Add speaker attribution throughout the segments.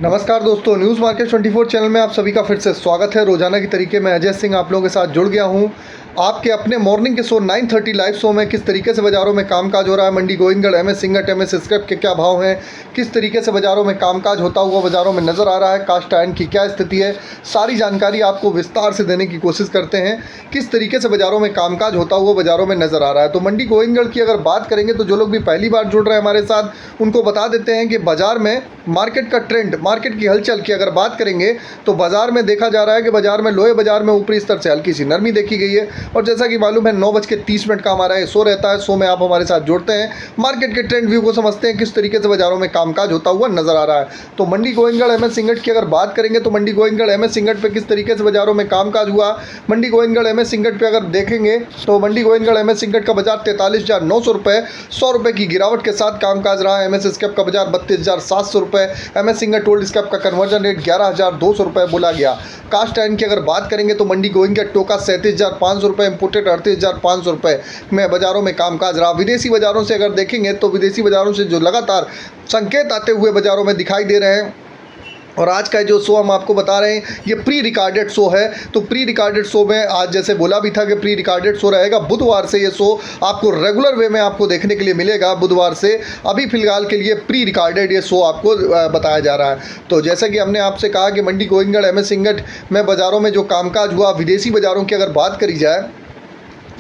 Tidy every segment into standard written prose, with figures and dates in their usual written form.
Speaker 1: नमस्कार दोस्तों, news market 24 channel में आप सभी का फिर से स्वागत है। रोजाना की तरीके मैं अजय सिंह आप लोगों के साथ जुड़ गया हूं। आपके अपने मॉर्निंग के शो 9:30 लाइव शो में किस तरीके से बाज़ारों में कामकाज हो रहा है, मंडी गोविंदगढ़, एमएस सिंगट, एमएस स्क्रैप के क्या भाव हैं, किस तरीके से बाज़ारों में कामकाज होता हुआ बाज़ारों में नज़र आ रहा है, कास्ट आयरन की क्या स्थिति है, सारी जानकारी आपको विस्तार से देने की कोशिश करते हैं। किस तरीके से बाज़ारों में कामकाज होता हुआ बाज़ारों में नज़र आ रहा है। तो मंडी गोविंदगढ़ की अगर बात करेंगे तो जो लोग भी पहली बार जुड़ रहे हैं हमारे साथ, उनको बता देते हैं कि बाज़ार में मार्केट का ट्रेंड, मार्केट की हलचल की अगर बात करेंगे तो बाज़ार में देखा जा रहा है कि बाज़ार में लोहे बाज़ार में ऊपरी स्तर से हल्की सी नरमी देखी गई है। और जैसा कि मालूम है 9:30 का हमारा ये शो रहता है। शो में आप हमारे साथ जुड़ते हैं, मार्केट के ट्रेंड व्यू को समझते हैं, किस तरीके से बाज़ारों में कामकाज होता हुआ नजर आ रहा है। तो मंडी गोविंदगढ़ एमएस सिंगट की अगर बात करेंगे तो मंडी गोविंदगढ़ एमएस सिंगट पे किस तरीके से बाज़ारों में कामकाज हुआ। मंडी गोविंदगढ़ एमएस सिंगट पे अगर देखेंगे तो मंडी गोविंदगढ़ एमएस सिंगट का बाजार 43,900 रुपये, 100 रुपये की गिरावट के साथ कामकाज रहा। एमएस स्क्रैप का बाजार 32,700 रुपये, एमएस सिंगट ओल्ड स्क्रैप का कन्वर्जन रेट 11,200 रुपये बोला गया। कास्ट आयरन की अगर बात करेंगे तो मंडी गोविंदगढ़ टोका 37,500 रुपये, इंपोर्टेड 38,500 रुपये में बाज़ारों में कामकाज रहा। विदेशी बाज़ारों से अगर देखेंगे तो विदेशी बाज़ारों से जो लगातार संकेत आते हुए बाज़ारों में दिखाई दे रहे हैं। और आज का जो शो हम आपको बता रहे हैं ये प्री रिकॉर्डेड शो है। तो प्री रिकॉर्डेड शो में आज जैसे बोला भी था कि प्री रिकॉर्डेड शो रहेगा। बुधवार से ये शो आपको रेगुलर वे में आपको देखने के लिए मिलेगा बुधवार से। अभी फिलहाल के लिए प्री रिकॉर्डेड ये शो आपको बताया जा रहा है। तो जैसे कि हमने आपसे कहा कि मंडी गोविंदगढ़ एमएस सिंगट में बाज़ारों में जो कामकाज हुआ, विदेशी बाज़ारों की अगर बात करी जाए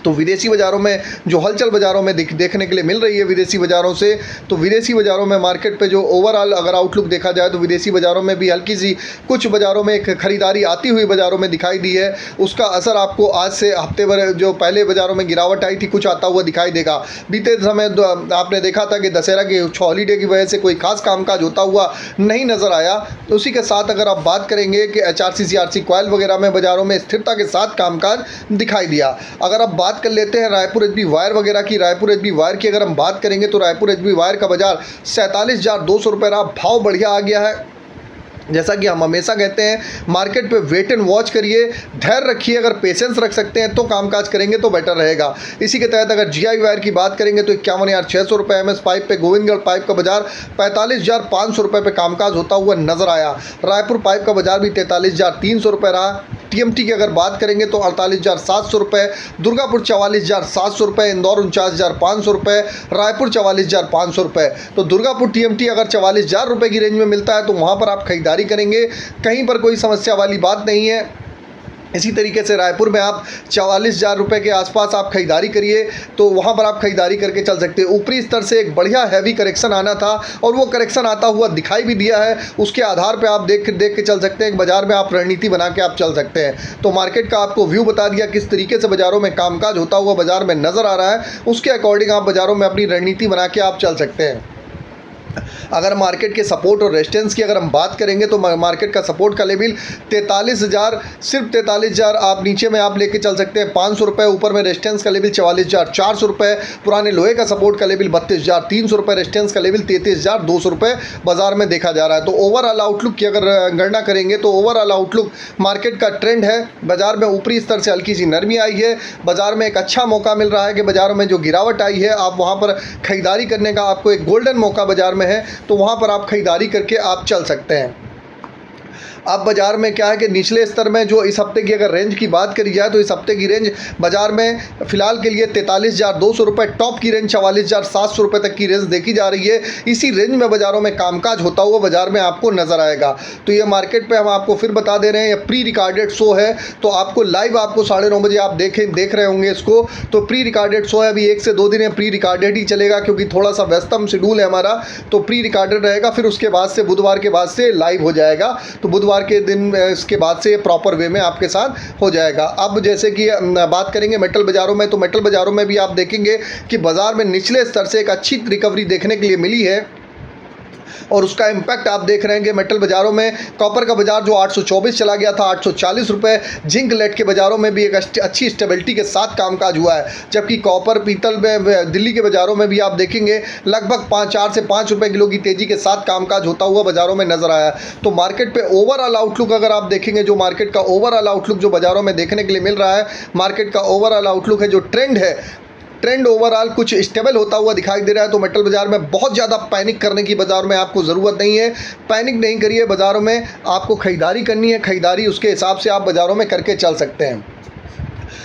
Speaker 1: तो विदेशी बाज़ारों में जो हलचल बाज़ारों में देखने के लिए मिल रही है विदेशी बाज़ारों से, तो विदेशी बाज़ारों में मार्केट पे जो ओवरऑल अगर आउटलुक देखा जाए तो विदेशी बाज़ारों में भी हल्की सी कुछ बाज़ारों में एक खरीदारी आती हुई बाज़ारों में दिखाई दी है। उसका असर आपको आज से हफ्ते भर जो पहले बाज़ारों में गिरावट आई थी कुछ आता हुआ दिखाई देगा। बीते समय आपने देखा था कि दशहरा के हॉलीडे की वजह से कोई खास कामकाज होता हुआ नहीं नज़र आया। उसी के साथ अगर आप बात करेंगे कि HRC CRC कॉयल वगैरह में बाज़ारों में स्थिरता के साथ कामकाज दिखाई दिया। अगर आप बात कर लेते हैं रायपुर HB वायर वगैरह की, रायपुर HB वायर की अगर हम बात करेंगे तो रायपुर HB वायर का बाजार 47,200 रुपये रहा। भाव बढ़िया आ गया है। जैसा कि हम हमेशा कहते हैं मार्केट पे वेट एंड वॉच करिए, धैर्य रखिए। अगर पेशेंस रख सकते हैं तो कामकाज करेंगे तो बेटर रहेगा। इसी के तहत अगर GI वायर की बात करेंगे तो 51,600 रुपये। एमएस पाइप पे गोविंदगढ़ पाइप का बाजार 45,500 रुपये पे कामकाज होता हुआ नजर आया। रायपुर पाइप का बाजार भी 43,300 रुपये रहा। TMT की अगर बात करेंगे तो 48,700 रुपये, दुर्गापुर 44,700 रुपये, इंदौर 49,500 रुपये, रायपुर 44,500 रुपये। तो दुर्गापुर TMT अगर 44,000 रुपये की रेंज में मिलता है तो वहाँ पर आप खरीदारी करेंगे, कहीं पर कोई समस्या वाली बात नहीं है। इसी तरीके से रायपुर में आप 44,000 रुपये के आसपास आप खरीदारी करिए तो वहाँ पर आप खरीदारी करके चल सकते हैं। ऊपरी स्तर से एक बढ़िया हैवी करेक्शन आना था और वो करेक्शन आता हुआ दिखाई भी दिया है। उसके आधार पे आप देख के चल सकते हैं। बाज़ार में आप रणनीति बना के आप चल सकते हैं। तो मार्केट का आपको व्यू बता दिया किस तरीके से बाज़ारों में कामकाज होता हुआ बाज़ार में नज़र आ रहा है। उसके अकॉर्डिंग आप बाज़ारों में अपनी रणनीति बना के आप चल सकते हैं। अगर मार्केट के सपोर्ट और रेजिस्टेंस की अगर हम बात करेंगे तो मार्केट का सपोर्ट का लेवल 43,000, सिर्फ 43,000 आप नीचे में आप लेके चल सकते हैं 500 रुपये। ऊपर में रेजिस्टेंस का लेवल 44,400 रुपये। पुराने लोहे का सपोर्ट का लेवल 32,300 रुपये, रेजिस्टेंस का लेवल 33,200 रुपये बाजार में देखा जा रहा है। तो ओवरऑल आउटलुक की अगर गणना करेंगे तो ओवरऑल आउटलुक मार्केट का ट्रेंड है। बाजार में ऊपरी स्तर से हल्की सी नरमी आई है। बाजार में एक अच्छा मौका मिल रहा है कि बाज़ारों में जो गिरावट आई है आप वहाँ पर खरीदारी करने का आपको एक गोल्डन मौका बाजार में है। तो वहाँ पर आप खरीदारी करके आप चल सकते हैं। अब बाज़ार में क्या है कि निचले स्तर में जो इस हफ्ते की अगर रेंज की बात करी जाए तो इस हफ्ते की रेंज बाज़ार में फ़िलहाल के लिए 43,200 रुपये, टॉप की रेंज 44,700 रुपये तक की रेंज देखी जा रही है। इसी रेंज में बाज़ारों में कामकाज होता हुआ बाज़ार में आपको नज़र आएगा। तो ये मार्केट पे हम आपको फिर बता दे रहे हैं, ये प्री रिकॉर्डेड शो है। तो आपको लाइव आपको 9:30 बजे आप देख रहे होंगे इसको। तो प्री रिकॉर्डेड शो है, अभी 1 से 2 दिन प्री रिकॉर्डेड ही चलेगा क्योंकि थोड़ा सा व्यस्तम शेड्यूल है हमारा। तो प्री रिकॉर्डेड रहेगा, फिर उसके बाद से बुधवार के बाद से लाइव हो जाएगा। तो बुधवार के दिन इसके बाद से प्रॉपर वे में आपके साथ हो जाएगा। अब जैसे कि बात करेंगे मेटल बाज़ारों में, तो मेटल बाज़ारों में भी आप देखेंगे कि बाज़ार में निचले स्तर से एक अच्छी रिकवरी देखने के लिए मिली है और उसका इम्पैक्ट आप देख रहे हैं कि मेटल बाज़ारों में कॉपर का बाज़ार जो 824 चला गया था 840 रुपये। जिंक लेड के बाज़ारों में भी एक अच्छी स्टेबिलिटी के साथ कामकाज हुआ है। जबकि कॉपर पीतल में दिल्ली के बाज़ारों में भी आप देखेंगे लगभग 4 से 5 रुपये किलो की तेज़ी के साथ कामकाज होता हुआ बाज़ारों में नज़र आया। तो मार्केट पे ओवरऑल आउटलुक अगर आप देखेंगे, जो मार्केट का ओवरऑल आउटलुक जो बाज़ारों में देखने के लिए मिल रहा है, मार्केट का ओवरऑल आउटलुक है, जो ट्रेंड है ट्रेंड ओवरऑल कुछ स्टेबल होता हुआ दिखाई दे रहा है। तो मेटल बाज़ार में बहुत ज़्यादा पैनिक करने की बाज़ार में आपको ज़रूरत नहीं है। पैनिक नहीं करिए, बाज़ारों में आपको खरीदारी करनी है, खरीदारी उसके हिसाब से आप बाज़ारों में करके चल सकते हैं।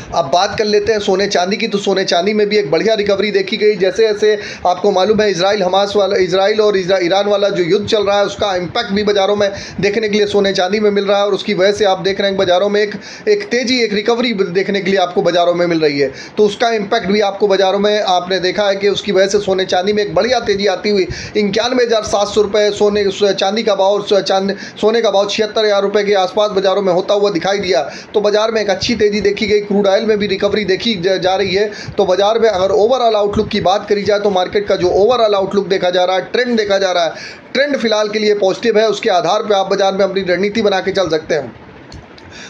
Speaker 1: अब बात कर लेते हैं सोने चांदी की। तो सोने चांदी में भी एक बढ़िया रिकवरी देखी गई। जैसे जैसे आपको मालूम है इजराइल और ईरान वाला जो युद्ध चल रहा है, उसका इम्पैक्ट भी बाज़ारों में देखने के लिए सोने चांदी में मिल रहा है, और उसकी वजह से आप देख रहे हैं बाज़ारों में एक तेज़ी, एक रिकवरी देखने के लिए आपको बाज़ारों में मिल रही है। तो उसका इम्पैक्ट भी आपको बाज़ारों में आपने देखा है कि उसकी वजह से सोने चांदी में एक बढ़िया तेज़ी आती हुई 91,700 रुपये चांदी का भाव, सोने का भाव 76,000 रुपये के आसपास बाज़ारों में होता हुआ दिखाई दिया। तो बाज़ार में एक अच्छी तेज़ी देखी गई। क्रूड ऑयल में भी रिकवरी देखी जा रही है। तो बाजार में अगर ओवरऑल आउटलुक की बात करी जाए तो मार्केट का जो ओवरऑल आउटलुक देखा जा रहा है, ट्रेंड देखा जा रहा है, ट्रेंड फिलहाल के लिए पॉजिटिव है। उसके आधार पर आप बाजार में अपनी रणनीति बना के चल सकते हैं।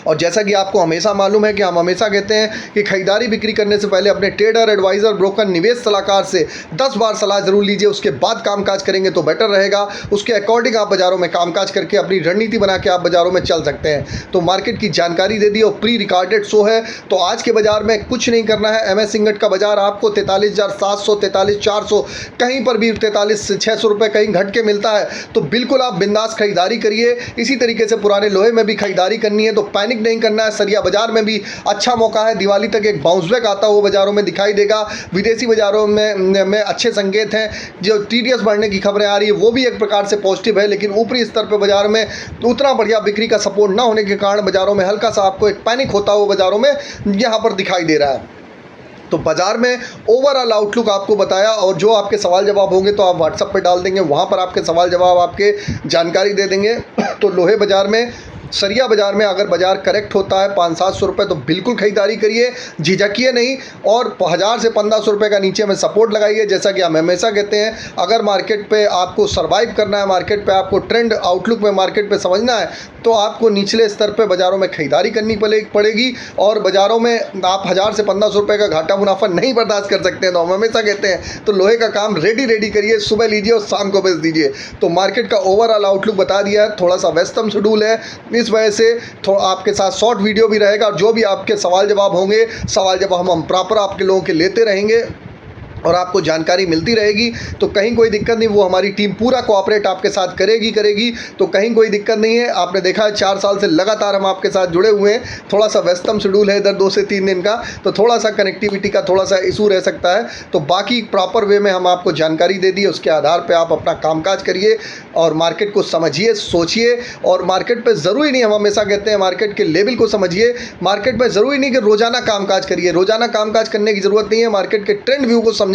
Speaker 1: और जैसा कि आपको हमेशा मालूम है कि हम हमेशा कहते हैं कि खरीदारी बिक्री करने से पहले अपने ट्रेडर, एडवाइज़र, ब्रोकर, निवेश सलाहकार से 10 बार सलाह ज़रूर लीजिए। उसके बाद कामकाज करेंगे तो बेटर रहेगा। उसके अकॉर्डिंग आप बाज़ारों में कामकाज करके अपनी रणनीति बना के आप बाज़ारों में चल सकते हैं। तो मार्केट की जानकारी दे दी और प्री रिकॉर्डेड शो है। तो आज के बाज़ार में कुछ नहीं करना है। MS सिंगट का बाज़ार आपको 43,700, 43,400, कहीं पर भी 43,600 रुपये कहीं घट के मिलता है। तो बिल्कुल आप बिंदास खरीदारी करिए। इसी तरीके से पुराने लोहे में भी खरीदारी करनी है, तो पैनिक नहीं करना है। सरिया बाजार में भी अच्छा मौका है। दिवाली तक एक बाउंस बैक आता हुआ बाजारों में दिखाई देगा। विदेशी बाजारों में अच्छे संकेत हैं। जो TDS बढ़ने की खबरें आ रही है वो भी एक प्रकार से पॉजिटिव है, लेकिन ऊपरी स्तर पर बाजार में उतना बढ़िया बिक्री का सपोर्ट ना होने के कारण बाजारों में हल्का सा आपको एक पैनिक होता हुआ बाजारों में यहाँ पर दिखाई दे रहा है। तो बाज़ार में ओवरऑल आउटलुक आपको बताया, और जो आपके सवाल जवाब होंगे तो आप व्हाट्सएप पे डाल देंगे, वहाँ पर आपके सवाल जवाब आपके जानकारी दे देंगे। तो लोहे बाज़ार में, सरिया बाज़ार में अगर बाज़ार करेक्ट होता है 500-700 रुपये तो बिल्कुल खरीदारी करिए, झिझकिए नहीं। और 1000 से 1500 रुपये का नीचे में सपोर्ट लगाइए। जैसा कि हम हमेशा कहते हैं, अगर मार्केट पे आपको सर्वाइव करना है, मार्केट पे आपको ट्रेंड आउटलुक में मार्केट पे समझना है, तो आपको निचले स्तर पे बाज़ारों में खरीदारी करनी पड़ेगी। और बाज़ारों में आप 1000 से 1500 रुपये का घाटा मुनाफा नहीं बर्दाश्त कर सकते हैं। तो हम हमेशा कहते हैं, तो लोहे का काम रेडी करिए, सुबह लीजिए और शाम को बेच दीजिए। तो मार्केट का ओवरऑल आउटलुक बता दिया है। थोड़ा सा व्यस्तम शेड्यूल है, इस वजह से आपके साथ शॉर्ट वीडियो भी रहेगा। और जो भी आपके सवाल जवाब होंगे, सवाल जवाब हम प्रॉपर आपके लोगों के लेते रहेंगे और आपको जानकारी मिलती रहेगी। तो कहीं कोई दिक्कत नहीं, वो हमारी टीम पूरा कोऑपरेट आपके साथ करेगी। तो कहीं कोई दिक्कत नहीं है। आपने देखा है 4 साल से लगातार हम आपके साथ जुड़े हुए हैं। थोड़ा सा व्यस्तम शेड्यूल है इधर 2 से 3 दिन का, तो थोड़ा सा कनेक्टिविटी का थोड़ा सा इशू रह सकता है। तो बाकी प्रॉपर वे में हम आपको जानकारी दे दी, उसके आधार पर आप अपना कामकाज करिए और मार्केट को समझिए, सोचिए। और मार्केट पर ज़रूरी नहीं, हम हमेशा कहते हैं मार्केट के लेवल को समझिए। मार्केट में ज़रूरी नहीं कि रोज़ाना कामकाज करिए, रोज़ाना कामकाज करने की ज़रूरत नहीं है। मार्केट के ट्रेंड व्यू को समझेंगे,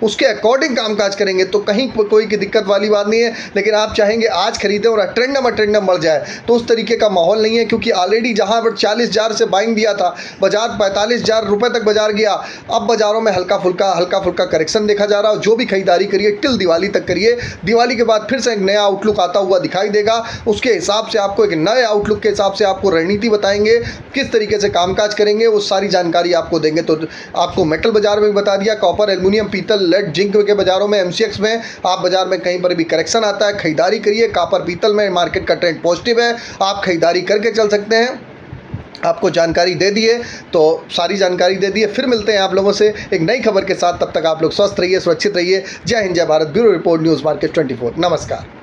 Speaker 1: उसके अकॉर्डिंग कामकाज करेंगे तो कहीं कोई की दिक्कत वाली बात नहीं है। लेकिन आप चाहेंगे आज खरीदें और ट्रेंड में बढ़ जाए, तो उस तरीके का माहौल नहीं है। क्योंकि ऑलरेडी जहां पर 40,000 से बाइंग दिया था, बाजार 45,000 रुपये तक बाजार गया। अब बाजारों में हल्का फुल्का करेक्शन देखा जा रहा है। जो भी खरीदारी करिए टिल दिवाली तक करिए। दिवाली के बाद फिर से एक नया आउटलुक आता हुआ दिखाई देगा। उसके हिसाब से आपको एक नए आउटलुक के हिसाब से आपको रणनीति बताएंगे, किस तरीके से कामकाज करेंगे, वो सारी जानकारी आपको देंगे। तो आपको मेटल बाजार में भी बता दिया, कॉपर, एल्युमिनियम, पीतल, लेड, जिंक के बाजारों में, MCX में आप बाजार में कहीं पर भी करेक्शन आता है, खरीदारी करिए। कॉपर, पीतल में मार्केट का ट्रेंड पॉजिटिव है, आप खरीदारी करके चल सकते हैं। आपको जानकारी दे दिए, तो सारी जानकारी दे दी है। फिर मिलते हैं आप लोगों से एक नई खबर के साथ। तब तक आप लोग स्वस्थ रहिए, सुरक्षित रहिए। जय हिंद, जय Bharat. Bureau report, news market 24। नमस्कार।